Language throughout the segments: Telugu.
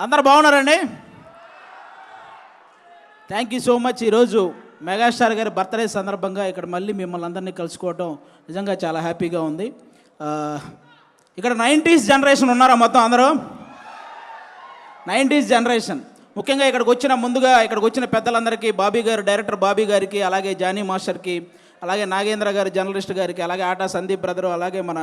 అందరు బాగున్నారండి? Thank you so much. ఈరోజు మెగాస్టార్ గారి బర్త్డే సందర్భంగా ఇక్కడ మళ్ళీ మిమ్మల్ని అందరినీ కలుసుకోవడం నిజంగా చాలా హ్యాపీగా ఉంది. ఇక్కడ 90s జనరేషన్ ఉన్నారా మొత్తం అందరూ? 90s జనరేషన్ ముఖ్యంగా ఇక్కడికి వచ్చిన పెద్దలందరికీ, బాబీ గారు, డైరెక్టర్ బాబీ గారికి, అలాగే జానీ మాస్టర్కి, అలాగే నాగేంద్ర గారు జర్నలిస్ట్ గారికి, అలాగే ఆటా సందీప్ బ్రదరు, అలాగే మన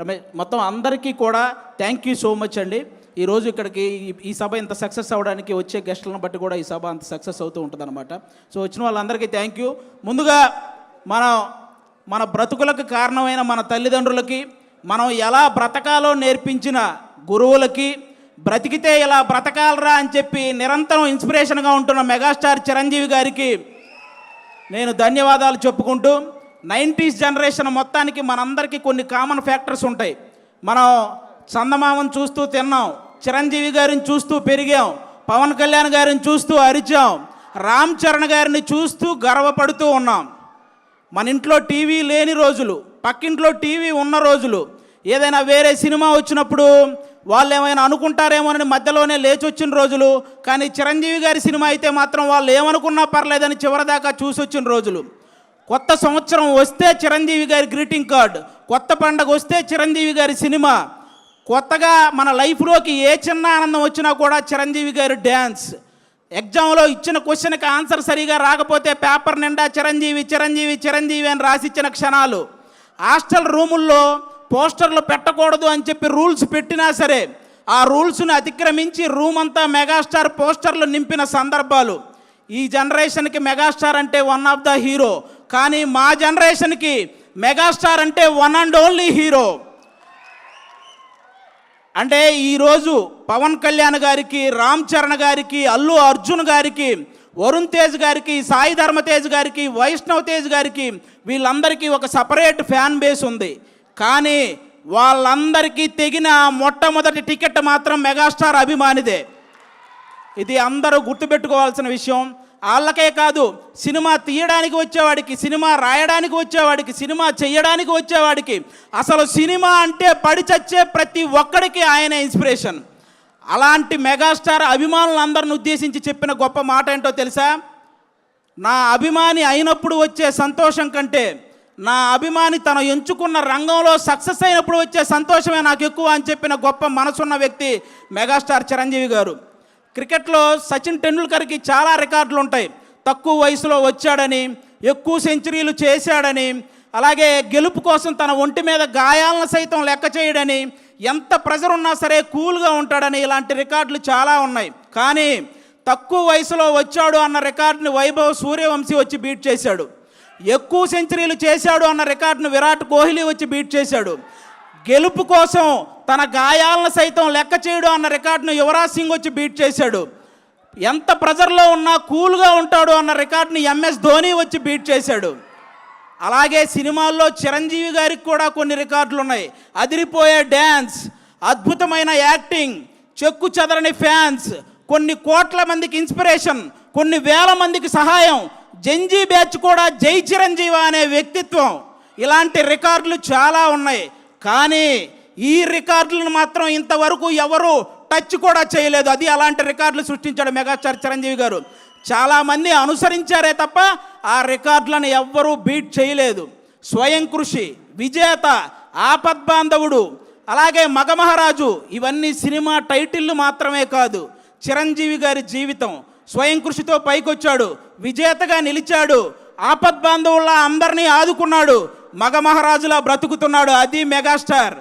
రమేష్, మొత్తం అందరికీ కూడా థ్యాంక్ యూ సో మచ్ అండి. ఈరోజు ఇక్కడికి ఈ సభ ఇంత సక్సెస్ అవ్వడానికి వచ్చే గెస్టులను బట్టి కూడా ఈ సభ అంత సక్సెస్ అవుతూ ఉంటుంది అనమాట. సో వచ్చిన వాళ్ళందరికీ థ్యాంక్ యూ. ముందుగా మన బ్రతుకులకు కారణమైన మన తల్లిదండ్రులకి, మనం ఎలా బ్రతకాలో నేర్పించిన గురువులకి, బ్రతికితే ఇలా బ్రతకాలరా అని చెప్పి నిరంతరం ఇన్స్పిరేషన్గా ఉంటున్న మెగాస్టార్ చిరంజీవి గారికి నేను ధన్యవాదాలు చెప్పుకుంటూ, 90s జనరేషన్ మొత్తానికి మనందరికీ కొన్ని కామన్ ఫ్యాక్టర్స్ ఉంటాయి. మనం చందమామను చూస్తూ తిన్నాం, చిరంజీవి గారిని చూస్తూ పెరిగాం, పవన్ కళ్యాణ్ గారిని చూస్తూ అరిచాం, రామ్ చరణ్ గారిని చూస్తూ గర్వపడుతూ ఉన్నాం. మన ఇంట్లో టీవీ లేని రోజులు, పక్కింట్లో టీవీ ఉన్న రోజులు, ఏదైనా వేరే సినిమా వచ్చినప్పుడు వాళ్ళు ఏమైనా అనుకుంటారేమోనని మధ్యలోనే లేచి వచ్చిన రోజులు, కానీ చిరంజీవి గారి సినిమా అయితే మాత్రం వాళ్ళు ఏమనుకున్నా పర్లేదని చివరిదాకా చూసి వచ్చిన రోజులు. కొత్త సంవత్సరం వస్తే చిరంజీవి గారి గ్రీటింగ్ కార్డ్, కొత్త పండగ వస్తే చిరంజీవి గారి సినిమా, కొత్తగా మన లైఫ్లోకి ఏ చిన్న ఆనందం వచ్చినా కూడా చిరంజీవి గారి డ్యాన్స్, ఎగ్జామ్లో ఇచ్చిన క్వశ్చన్కి ఆన్సర్ సరిగా రాకపోతే పేపర్ నిండా చిరంజీవి చిరంజీవి చిరంజీవి అని రాసిచ్చిన క్షణాలు, హాస్టల్ రూముల్లో పోస్టర్లు పెట్టకూడదు అని చెప్పి రూల్స్ పెట్టినా సరే ఆ రూల్స్ని అతిక్రమించి రూమ్ అంతా మెగాస్టార్ పోస్టర్లు నింపిన సందర్భాలు. ఈ జనరేషన్కి మెగాస్టార్ అంటే వన్ ఆఫ్ ద హీరో, కానీ మా జనరేషన్కి మెగాస్టార్ అంటే వన్ అండ్ ఓన్లీ హీరో. అంటే ఈరోజు పవన్ కళ్యాణ్ గారికి, రామ్ చరణ్ గారికి, అల్లు అర్జున్ గారికి, వరుణ్ తేజ్ గారికి, సాయి ధర్మ తేజ్ గారికి, వైష్ణవ్ తేజ్ గారికి, వీళ్ళందరికీ ఒక సపరేట్ ఫ్యాన్ బేస్ ఉంది. కానీ వాళ్ళందరికీ తెగిన మొట్టమొదటి టికెట్ మాత్రం మెగాస్టార్ అభిమానిదే. ఇది అందరూ గుర్తుపెట్టుకోవాల్సిన విషయం. వాళ్ళకే కాదు, సినిమా తీయడానికి వచ్చేవాడికి, సినిమా రాయడానికి వచ్చేవాడికి, సినిమా చేయడానికి వచ్చేవాడికి, అసలు సినిమా అంటే పడి చచ్చే ప్రతి ఒక్కడికి ఆయనే ఇన్స్పిరేషన్. అలాంటి మెగాస్టార్ అభిమానులందరిని ఉద్దేశించి చెప్పిన గొప్ప మాట ఏంటో తెలుసా? నా అభిమాని అయినప్పుడు వచ్చే సంతోషం కంటే నా అభిమాని తను ఎంచుకున్న రంగంలో సక్సెస్ అయినప్పుడు వచ్చే సంతోషమే నాకు ఎక్కువ అని చెప్పిన గొప్ప మనసున్న వ్యక్తి మెగాస్టార్ చిరంజీవి గారు. క్రికెట్లో సచిన్ టెండూల్కర్కి చాలా రికార్డులు ఉంటాయి. తక్కువ వయసులో వచ్చాడని, ఎక్కువ సెంచరీలు చేశాడని, అలాగే గెలుపు కోసం తన ఒంటి మీద గాయాలను సైతం లెక్క చేయడని, ఎంత ప్రెజర్ ఉన్నా సరే కూల్గా ఉంటాడని, ఇలాంటి రికార్డులు చాలా ఉన్నాయి. కానీ తక్కువ వయసులో వచ్చాడు అన్న రికార్డుని వైభవ్ సూర్యవంశీ వచ్చి బీట్ చేశాడు. ఎక్కువ సెంచరీలు చేశాడు అన్న రికార్డును విరాట్ కోహ్లీ వచ్చి బీట్ చేశాడు. గెలుపు కోసం తన గాయాలను సైతం లెక్క చేయడం అన్న రికార్డును యువరాజ్ సింగ్ వచ్చి బీట్ చేశాడు. ఎంత ప్రెజర్లో ఉన్నా కూల్గా ఉంటాడు అన్న రికార్డుని MS ధోని వచ్చి బీట్ చేశాడు. అలాగే సినిమాల్లో చిరంజీవి గారికి కూడా కొన్ని రికార్డులు ఉన్నాయి. అదిరిపోయే డ్యాన్స్, అద్భుతమైన యాక్టింగ్, చెక్కు చెదరని ఫ్యాన్స్, కొన్ని కోట్ల మందికి ఇన్స్పిరేషన్, కొన్ని వేల మందికి సహాయం, జంజీ బ్యాచ్ కూడా జై చిరంజీవి అనే వ్యక్తిత్వం, ఇలాంటి రికార్డులు చాలా ఉన్నాయి. కానీ ఈ రికార్డులను మాత్రం ఇంతవరకు ఎవరు టచ్ కూడా చేయలేదు. అది అలాంటి రికార్డులు సృష్టించాడు మెగాస్టార్ చిరంజీవి గారు. చాలామంది అనుసరించారే తప్ప ఆ రికార్డులను ఎవ్వరూ బీట్ చేయలేదు. స్వయం కృషి, విజేత, ఆపద్బాంధవుడు, అలాగే మగమహారాజు, ఇవన్నీ సినిమా టైటిళ్ళు మాత్రమే కాదు. చిరంజీవి గారి జీవితం స్వయం కృషితో పైకొచ్చాడు, విజేతగా నిలిచాడు, ఆపద్బాంధవుల్లా అందరినీ ఆదుకున్నాడు, మగమహారాజులా బ్రతుకుతున్నాడు. అది మెగాస్టార్.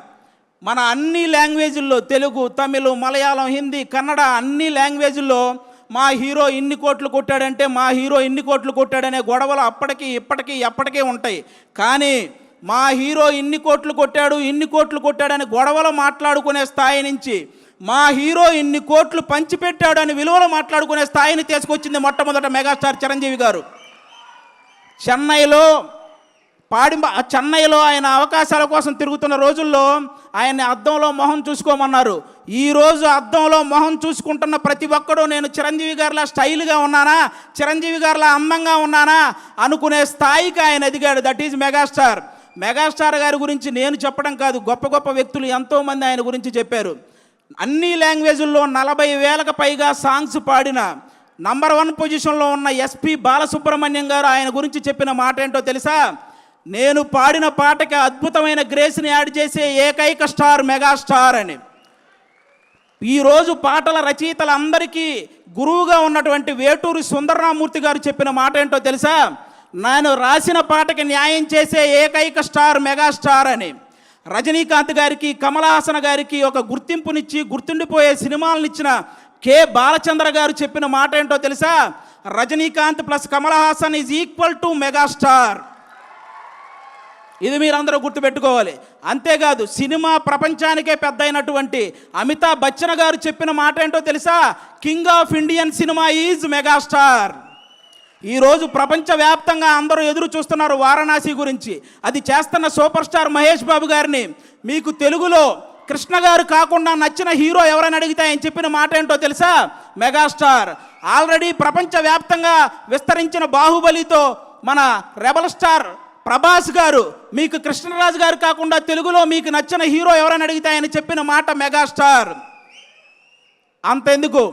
మన అన్ని లాంగ్వేజ్ల్లో, తెలుగు, తమిళ్, మలయాళం, హిందీ, కన్నడ, అన్ని లాంగ్వేజ్ల్లో మా హీరో ఇన్ని కోట్లు కొట్టాడంటే, మా హీరో ఇన్ని కోట్లు కొట్టాడనే గొడవలు అప్పటికి ఇప్పటికీ ఎప్పటికీ ఉంటాయి. కానీ మా హీరో ఇన్ని కోట్లు కొట్టాడని గొడవలు మాట్లాడుకునే స్థాయి నుంచి మా హీరో ఇన్ని కోట్లు పంచిపెట్టాడు అని విలువలు మాట్లాడుకునే స్థాయిని తీసుకొచ్చింది మొట్టమొదట మెగాస్టార్ చిరంజీవి గారు. చెన్నైలో ఆయన అవకాశాల కోసం తిరుగుతున్న రోజుల్లో ఆయన్ని అద్దంలో మొహం చూసుకోమన్నారు. ఈరోజు అద్దంలో మొహం చూసుకుంటున్న ప్రతి ఒక్కడూ నేను చిరంజీవి గారిలా స్టైల్గా ఉన్నానా, చిరంజీవి గారిలా అందంగా ఉన్నానా అనుకునే స్థాయికి ఆయన ఎదిగాడు. That is megastar. మెగాస్టార్ గారి గురించి నేను చెప్పడం కాదు, గొప్ప గొప్ప వ్యక్తులు ఎంతోమంది ఆయన గురించి చెప్పారు. అన్ని లాంగ్వేజుల్లో 40,000కు పైగా సాంగ్స్ పాడిన నంబర్ 1 పొజిషన్లో ఉన్న ఎస్పి బాలసుబ్రహ్మణ్యం గారు ఆయన గురించి చెప్పిన మాట ఏంటో తెలుసా? నేను పాడిన పాటకి అద్భుతమైన గ్రేస్ని యాడ్ చేసే ఏకైక స్టార్ మెగాస్టార్ అని. ఈరోజు పాటల రచయితలందరికీ గురువుగా ఉన్నటువంటి వేటూరి సుందరరామూర్తి గారు చెప్పిన మాట ఏంటో తెలుసా? నేను రాసిన పాటకి న్యాయం చేసే ఏకైక స్టార్ మెగాస్టార్ అని. రజనీకాంత్ గారికి, కమల్ హాసన్ గారికి ఒక గుర్తింపునిచ్చి గుర్తుండిపోయే సినిమాలనిచ్చిన కె బాలచంద్ర గారు చెప్పిన మాట ఏంటో తెలుసా? Rajinikanth plus Kamal Haasan is equal to megastar. ఇది మీరందరూ గుర్తుపెట్టుకోవాలి. అంతేకాదు సినిమా ప్రపంచానికే పెద్ద అయినటువంటి అమితాబ్ బచ్చన్ గారు చెప్పిన మాట ఏంటో తెలుసా? King of Indian cinema is megastar. ఈరోజు ప్రపంచవ్యాప్తంగా అందరూ ఎదురు చూస్తున్నారు వారణాసి గురించి. అది చేస్తున్న సూపర్ స్టార్ మహేష్ బాబు గారిని. మీకు తెలుగులో కృష్ణ గారు కాకుండా నచ్చిన హీరో ఎవరైనా అడిగితే ఆయన చెప్పిన మాట ఏంటో తెలుసా? మెగాస్టార్. ఆల్రెడీ ప్రపంచవ్యాప్తంగా విస్తరించిన బాహుబలితో మన రెబల్ స్టార్ ప్రభాస్ గారు మీకు కృష్ణరాజు గారు కాకుండా తెలుగులో మీకు నచ్చిన హీరో ఎవరైనా అడిగితే ఆయన చెప్పిన మాట మెగాస్టార్. అంతెందుకు,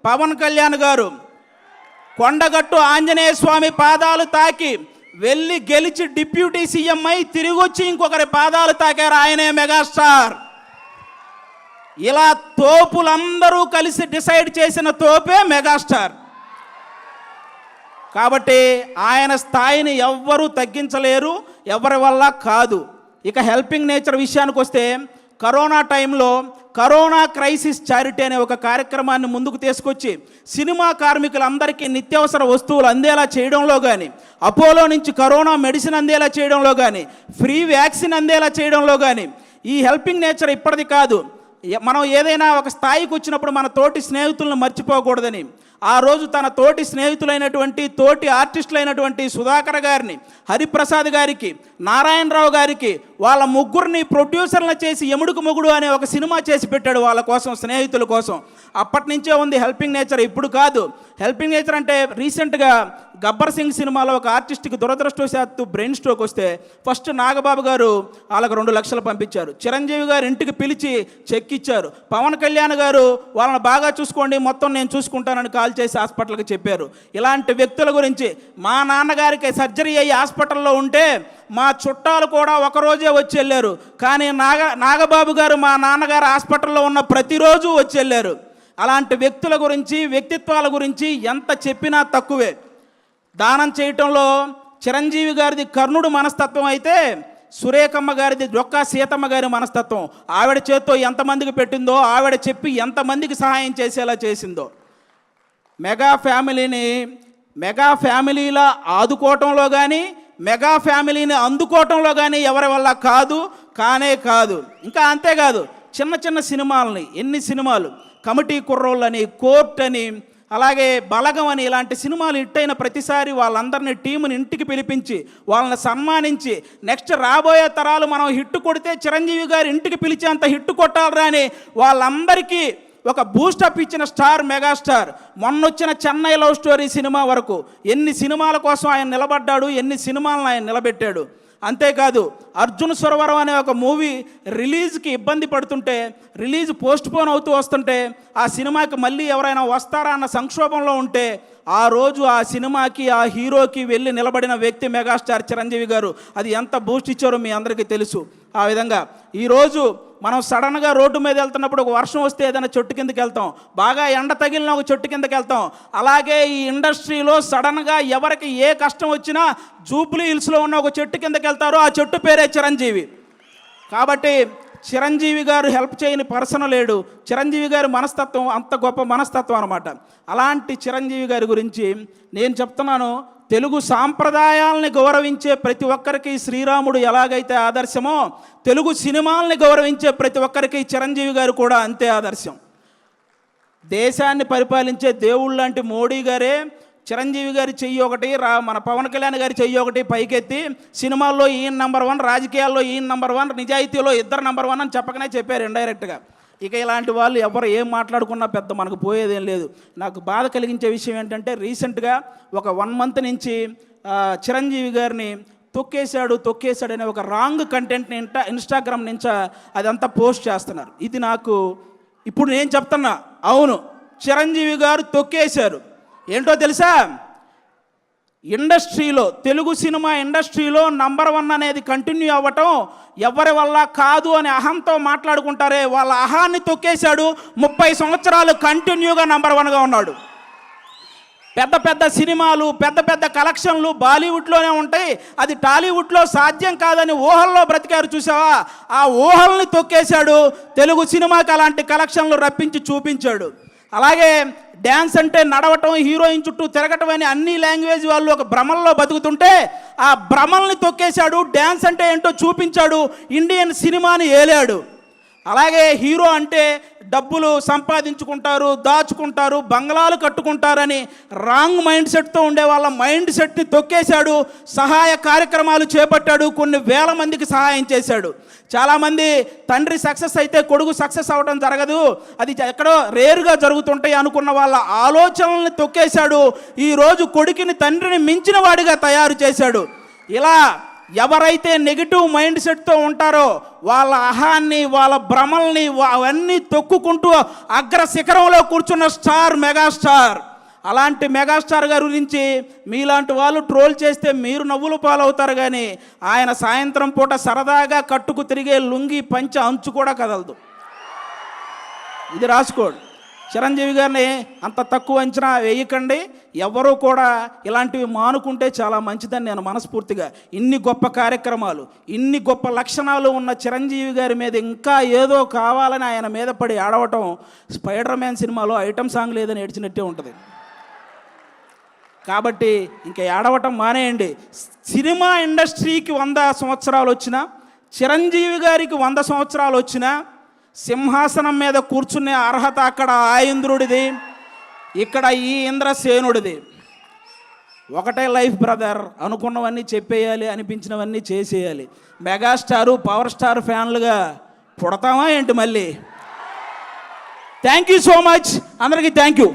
పవన్ కళ్యాణ్ గారు కొండగట్టు ఆంజనేయ స్వామి పాదాలు తాకి వెళ్ళి గెలిచి డిప్యూటీ సీఎం అయి తిరిగి వచ్చి ఇంకొకరి పాదాలు తాకారు, ఆయనే మెగాస్టార్. ఇలా తోపులందరూ కలిసి డిసైడ్ చేసిన తోపే మెగాస్టార్. కాబట్టి ఆయన స్థాయిని ఎవ్వరూ తగ్గించలేరు, ఎవరి వల్ల కాదు. ఇక హెల్పింగ్ నేచర్ విషయానికి వస్తే, కరోనా టైంలో కరోనా క్రైసిస్ చారిటీ అనే ఒక కార్యక్రమాన్ని ముందుకు తీసుకొచ్చి సినిమా కార్మికులందరికీ నిత్యావసర వస్తువులు అందేలా చేయడంలో కానీ, అపోలో నుంచి కరోనా మెడిసిన్ అందేలా చేయడంలో కానీ, ఫ్రీ వ్యాక్సిన్ అందేలా చేయడంలో కానీ, ఈ హెల్పింగ్ నేచర్ ఇప్పటిది కాదు. మనం ఏదైనా ఒక స్థాయికి వచ్చినప్పుడు మన తోటి స్నేహితులను మర్చిపోకూడదని ఆ రోజు తన తోటి స్నేహితులైనటువంటి తోటి ఆర్టిస్టులైనటువంటి సుధాకర్ గారిని, హరిప్రసాద్ గారికి, నారాయణరావు గారికి వాళ్ళ ముగ్గురిని ప్రొడ్యూసర్లు చేసి ఎముడుకు మొగుడు అనే ఒక సినిమా చేసి పెట్టాడు వాళ్ళ కోసం, స్నేహితుల కోసం. అప్పటి నుంచే ఉంది హెల్పింగ్ నేచర్, ఇప్పుడు కాదు. హెల్పింగ్ నేచర్ అంటే రీసెంట్గా గబ్బర్ సింగ్ సినిమాలో ఒక ఆర్టిస్ట్కి దురదృష్టవశాత్తు బ్రెయిన్ స్ట్రోక్ వస్తే ఫస్ట్ నాగబాబు గారు వాళ్ళకు 2 లక్షలు పంపించారు. చిరంజీవి గారు ఇంటికి పిలిచి చెక్ ఇచ్చారు. పవన్ కళ్యాణ్ గారు వాళ్ళని బాగా చూసుకోండి, మొత్తం నేను చూసుకుంటానని కాల్ చేసి హాస్పిటల్కి చెప్పారు. ఇలాంటి వ్యక్తుల గురించి, మా నాన్నగారికి సర్జరీ అయ్యి హాస్పిటల్లో ఉంటే మా చుట్టాలు కూడా ఒకరోజే వచ్చి వెళ్ళారు, కానీ నాగబాబు గారు మా నాన్నగారు హాస్పిటల్లో ఉన్న ప్రతిరోజు వచ్చి వెళ్ళారు. అలాంటి వ్యక్తుల గురించి, వ్యక్తిత్వాల గురించి ఎంత చెప్పినా తక్కువే. దానం చేయటంలో చిరంజీవి గారిది కర్ణుడు మనస్తత్వం అయితే సురేఖమ్మ గారిది డొక్కా సీతమ్మ గారి మనస్తత్వం. ఆవిడ చేత్తో ఎంతమందికి పెట్టిందో, ఆవిడ చెప్పి ఎంతమందికి సహాయం చేసేలా చేసిందో. మెగా ఫ్యామిలీలా ఆదుకోవటంలో కానీ, మెగా ఫ్యామిలీని అందుకోవటంలో కానీ ఎవరి వల్ల కానే కాదు. ఇంకా అంతేకాదు, చిన్న చిన్న సినిమాలని, ఎన్ని సినిమాలు, కమిటీ కుర్రోళ్ళని, కోర్ట్ అని, అలాగే బలగం అని, ఇలాంటి సినిమాలు హిట్ అయిన ప్రతిసారి వాళ్ళందరినీ టీముని ఇంటికి పిలిపించి వాళ్ళని సన్మానించి నెక్స్ట్ రాబోయే తరాలు మనం హిట్ కొడితే చిరంజీవి గారు ఇంటికి పిలిచేంత హిట్ కొట్టాలరా అని వాళ్ళందరికీ ఒక బూస్టప్ ఇచ్చిన స్టార్ మెగాస్టార్. మొన్నొచ్చిన చెన్నై లవ్ స్టోరీ సినిమా వరకు ఎన్ని సినిమాల కోసం ఆయన నిలబడ్డాడు, ఎన్ని సినిమాలను ఆయన నిలబెట్టాడు. అంతేకాదు, అర్జున్ సురవరం అనే ఒక మూవీ రిలీజ్కి ఇబ్బంది పడుతుంటే, రిలీజ్ పోస్ట్పోన్ అవుతూ వస్తుంటే, ఆ సినిమాకి మళ్ళీ ఎవరైనా వస్తారా అన్న సంక్షోభంలో ఉంటే ఆ రోజు ఆ సినిమాకి, ఆ హీరోకి వెళ్ళి నిలబడిన వ్యక్తి మెగాస్టార్ చిరంజీవి గారు. అది ఎంత బూస్ట్ ఇచ్చారో మీ అందరికీ తెలుసు. ఆ విధంగా ఈరోజు మనం సడన్గా రోడ్డు మీద వెళ్తున్నప్పుడు ఒక వర్షం వస్తే ఏదైనా చెట్టు కిందకి వెళ్తాం, బాగా ఎండ తగిలిన ఒక చెట్టు కిందకి వెళ్తాం. అలాగే ఈ ఇండస్ట్రీలో సడన్గా ఎవరికి ఏ కష్టం వచ్చినా జూబ్లీ హిల్స్లో ఉన్న ఒక చెట్టు కిందకి వెళ్తారో ఆ చెట్టు పేరే చిరంజీవి. కాబట్టి చిరంజీవి గారు హెల్ప్ చేయని పర్సన్ లేడు. చిరంజీవి గారి మనస్తత్వం అంత గొప్ప మనస్తత్వం అనమాట. అలాంటి చిరంజీవి గారి గురించి నేను చెప్తున్నాను, తెలుగు సాంప్రదాయాలని గౌరవించే ప్రతి ఒక్కరికి శ్రీరాముడు ఎలాగైతే ఆదర్శమో, తెలుగు సినిమాల్ని గౌరవించే ప్రతి ఒక్కరికి చిరంజీవి గారు కూడా అంతే ఆదర్శం. దేశాన్ని పరిపాలించే దేవుళ్ళు లాంటి మోడీ గారే చిరంజీవి గారి చెయ్యి ఒకటి, మన పవన్ కళ్యాణ్ గారి చెయ్యి ఒకటి పైకెత్తి సినిమాల్లో ఈయన నంబర్ 1, రాజకీయాల్లో ఈయన నంబర్ 1, నిజాయితీలో ఇద్దరు నంబర్ 1 అని చెప్పకనే చెప్పారు ఇండైరెక్ట్గా. ఇక ఇలాంటి వాళ్ళు ఎవరు ఏం మాట్లాడుకున్నా పెద్ద మనకు పోయేదేం లేదు. నాకు బాధ కలిగించే విషయం ఏంటంటే, రీసెంట్గా ఒక 1 మంత్ నుంచి చిరంజీవి గారిని తొక్కేశాడు అనే ఒక రాంగ్ కంటెంట్ని ఇన్స్టాగ్రామ్ నుంచి అదంతా పోస్ట్ చేస్తున్నారు. ఇప్పుడు నేను చెప్తున్నా, అవును చిరంజీవి గారు తొక్కేశారు. ఏంటో తెలుసా, ఇండస్ట్రీలో, తెలుగు సినిమా ఇండస్ట్రీలో నంబర్ 1 అనేది కంటిన్యూ అవ్వటం ఎవరి వల్ల కాదు అని అహంతో మాట్లాడుకుంటారే, వాళ్ళ అహాన్ని తొక్కేశాడు. 30 సంవత్సరాలు కంటిన్యూగా నంబర్ 1గా ఉన్నాడు. పెద్ద పెద్ద సినిమాలు, పెద్ద పెద్ద కలెక్షన్లు బాలీవుడ్లోనే ఉంటాయి, అది టాలీవుడ్లో సాధ్యం కాదని ఊహల్లో బ్రతికారు చూసావా, ఆ ఊహల్ని తొక్కేశాడు. తెలుగు సినిమాకి అలాంటి కలెక్షన్లు రప్పించి చూపించాడు. అలాగే డ్యాన్స్ అంటే నడవటం, హీరోయిన్ చుట్టూ తిరగటం అని అన్ని లాంగ్వేజ్ వాళ్ళు ఒక భ్రమల్లో బతుకుతుంటే ఆ భ్రమల్ని తొక్కేశాడు. డ్యాన్స్ అంటే ఏంటో చూపించాడు, ఇండియన్ సినిమాని ఏలాడు. అలాగే హీరో అంటే డబ్బులు సంపాదించుకుంటారు, దాచుకుంటారు, బంగ్లాలు కట్టుకుంటారని రాంగ్ మైండ్ సెట్తో ఉండే వాళ్ళ మైండ్ సెట్ని తొక్కేశాడు. సహాయ కార్యక్రమాలు చేపట్టాడు, కొన్ని వేల మందికి సహాయం చేశాడు. చాలామంది తండ్రి సక్సెస్ అయితే కొడుకు సక్సెస్ అవ్వడం జరగదు, అది ఎక్కడో రేరుగా జరుగుతుంటాయి అనుకున్న వాళ్ళ ఆలోచనల్ని తొక్కేశాడు. ఈరోజు కొడుకుని తండ్రిని మించిన వాడిగా తయారు చేశాడు. ఇలా ఎవరైతే నెగిటివ్ మైండ్ సెట్తో ఉంటారో వాళ్ళ అహాన్ని, వాళ్ళ భ్రమల్ని అవన్నీ తొక్కుకుంటూ అగ్ర శిఖరంలో కూర్చున్న స్టార్, మెగాస్టార్. అలాంటి మెగాస్టార్ గారి గురించి మీలాంటి వాళ్ళు ట్రోల్ చేస్తే మీరు నవ్వులు పాలవుతారు, కానీ ఆయన సాయంత్రం పూట సరదాగా కట్టుకు తిరిగే లుంగి పంచ అంచు కూడా కదలదు. ఇది రాసుకోండి. చిరంజీవి గారిని అంత తక్కువ అంచనా వేయకండి. ఎవరూ కూడా ఇలాంటివి మానుకుంటే చాలా మంచిదని నేను మనస్ఫూర్తిగా, ఇన్ని గొప్ప కార్యక్రమాలు, ఇన్ని గొప్ప లక్షణాలు ఉన్న చిరంజీవి గారి మీద ఇంకా ఏదో కావాలని ఆయన మీద పడి ఆడవటం స్పైడర్ మ్యాన్ సినిమాలో ఐటమ్ సాంగ్ లేదని ఏడ్చినట్టే ఉంటుంది. కాబట్టి ఇంకా ఏడవటం మానేయండి. సినిమా ఇండస్ట్రీకి 100 సంవత్సరాలు వచ్చినా, చిరంజీవి గారికి 100 సంవత్సరాలు వచ్చినా సింహాసనం మీద కూర్చునే అర్హత అక్కడ ఆ ఇంద్రుడిది, ఇక్కడ ఈ ఇంద్రసేనుడిది. ఒకటే లైఫ్ బ్రదర్, అనుకున్నవన్నీ చెప్పేయాలి, అనిపించినవన్నీ చేసేయాలి. మెగాస్టారు, పవర్ స్టార్ ఫ్యాన్లుగా పుడతామా ఏంటి మళ్ళీ? థ్యాంక్ యూ సో మచ్, అందరికీ థ్యాంక్ యూ.